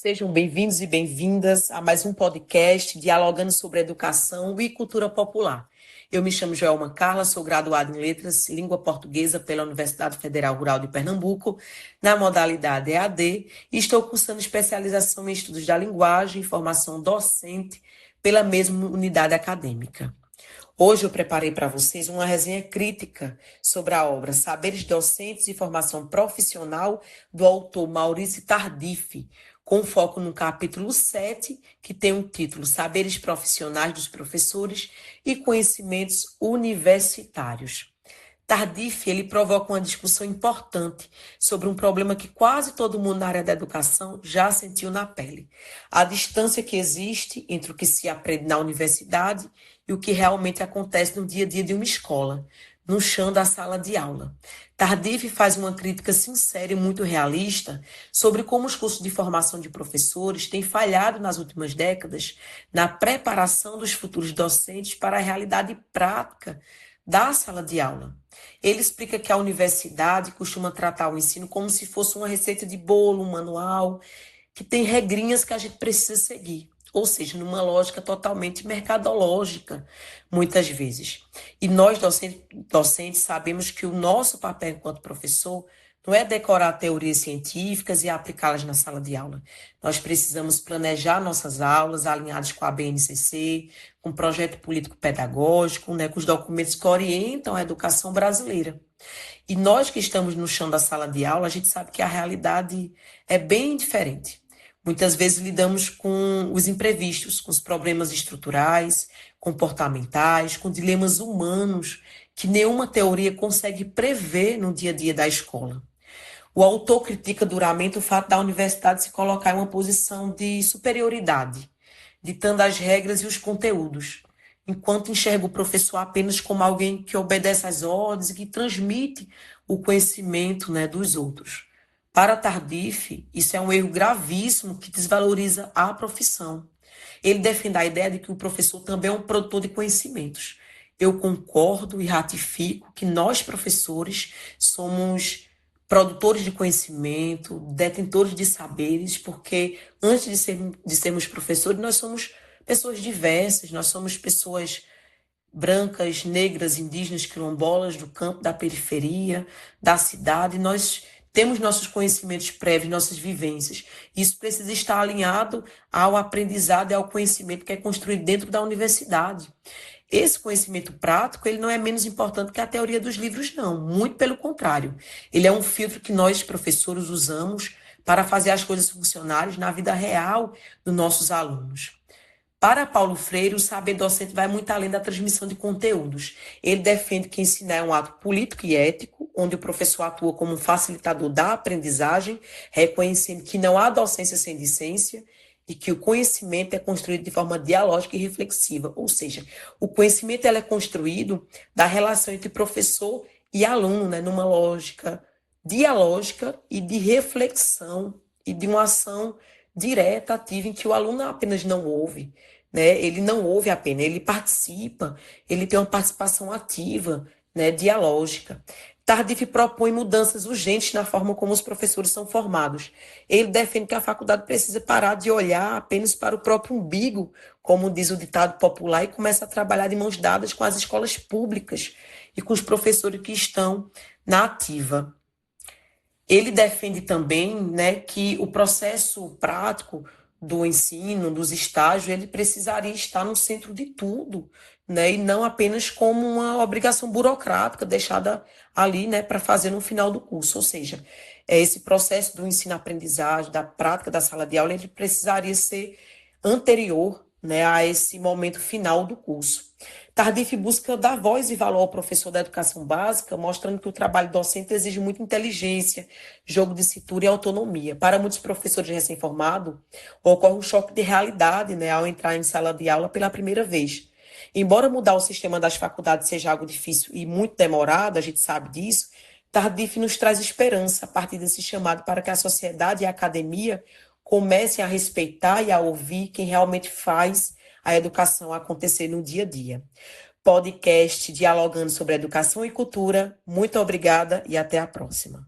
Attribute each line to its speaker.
Speaker 1: Sejam bem-vindos e bem-vindas a mais um podcast dialogando sobre educação e cultura popular. Eu me chamo Joelma Carla, sou graduada em Letras e Língua Portuguesa pela Universidade Federal Rural de Pernambuco, na modalidade EAD, e estou cursando especialização em Estudos da Linguagem e Formação Docente pela mesma unidade acadêmica. Hoje eu preparei para vocês uma resenha crítica sobre a obra Saberes Docentes e Formação Profissional, do autor Maurício Tardif, com foco no capítulo 7, que tem o título Saberes Profissionais dos Professores e Conhecimentos Universitários. Tardif, ele provoca uma discussão importante sobre um problema que quase todo mundo na área da educação já sentiu na pele: a distância que existe entre o que se aprende na universidade e o que realmente acontece no dia a dia de uma escola, no chão da sala de aula. Tardif faz uma crítica sincera e muito realista sobre como os cursos de formação de professores têm falhado nas últimas décadas na preparação dos futuros docentes para a realidade prática da sala de aula. Ele explica que a universidade costuma tratar o ensino como se fosse uma receita de bolo, um manual, que tem regrinhas que a gente precisa seguir, ou seja, numa lógica totalmente mercadológica, muitas vezes. E nós, docentes, sabemos que o nosso papel enquanto professor não é decorar teorias científicas e aplicá-las na sala de aula. Nós precisamos planejar nossas aulas alinhadas com a BNCC, com o projeto político-pedagógico, né, com os documentos que orientam a educação brasileira. E nós que estamos no chão da sala de aula, a gente sabe que a realidade é bem diferente. Muitas vezes lidamos com os imprevistos, com os problemas estruturais, comportamentais, com dilemas humanos que nenhuma teoria consegue prever no dia a dia da escola. O autor critica duramente o fato da universidade se colocar em uma posição de superioridade, ditando as regras e os conteúdos, enquanto enxerga o professor apenas como alguém que obedece às ordens e que transmite o conhecimento, né, dos outros. Para Tardif, isso é um erro gravíssimo que desvaloriza a profissão. Ele defende a ideia de que o professor também é um produtor de conhecimentos. Eu concordo e ratifico que nós, professores, somos produtores de conhecimento, detentores de saberes, porque antes de sermos professores, nós somos pessoas diversas, nós somos pessoas brancas, negras, indígenas, quilombolas, do campo, da periferia, da cidade. Nós temos nossos conhecimentos prévios, nossas vivências. Isso precisa estar alinhado ao aprendizado e ao conhecimento que é construído dentro da universidade. Esse conhecimento prático, ele não é menos importante que a teoria dos livros, não. Muito pelo contrário. Ele é um filtro que nós, professores, usamos para fazer as coisas funcionarem na vida real dos nossos alunos. Para Paulo Freire, o saber docente vai muito além da transmissão de conteúdos. Ele defende que ensinar é um ato político e ético, onde o professor atua como um facilitador da aprendizagem, reconhecendo que não há docência sem discência e que o conhecimento é construído de forma dialógica e reflexiva. Ou seja, o conhecimento é construído da relação entre professor e aluno, né, numa lógica dialógica e de reflexão e de uma ação direta, ativa, em que o aluno apenas não ouve, né? Ele não ouve apenas, ele participa, ele tem uma participação ativa, né, dialógica. Tardif propõe mudanças urgentes na forma como os professores são formados. Ele defende que a faculdade precisa parar de olhar apenas para o próprio umbigo, como diz o ditado popular, e começa a trabalhar de mãos dadas com as escolas públicas e com os professores que estão na ativa. Ele defende também, né, que o processo prático do ensino, dos estágios, ele precisaria estar no centro de tudo, né, e não apenas como uma obrigação burocrática deixada ali, né, para fazer no final do curso. Ou seja, esse processo do ensino-aprendizagem, da prática da sala de aula, ele precisaria ser anterior, né, a esse momento final do curso. Tardif busca dar voz e valor ao professor da educação básica, mostrando que o trabalho docente exige muita inteligência, jogo de cintura e autonomia. Para muitos professores recém-formados, ocorre um choque de realidade, né, ao entrar em sala de aula pela primeira vez. Embora mudar o sistema das faculdades seja algo difícil e muito demorado, a gente sabe disso, Tardif nos traz esperança a partir desse chamado para que a sociedade e a academia comecem a respeitar e a ouvir quem realmente faz a educação acontecer no dia a dia. Podcast dialogando sobre educação e cultura. Muito obrigada e até a próxima.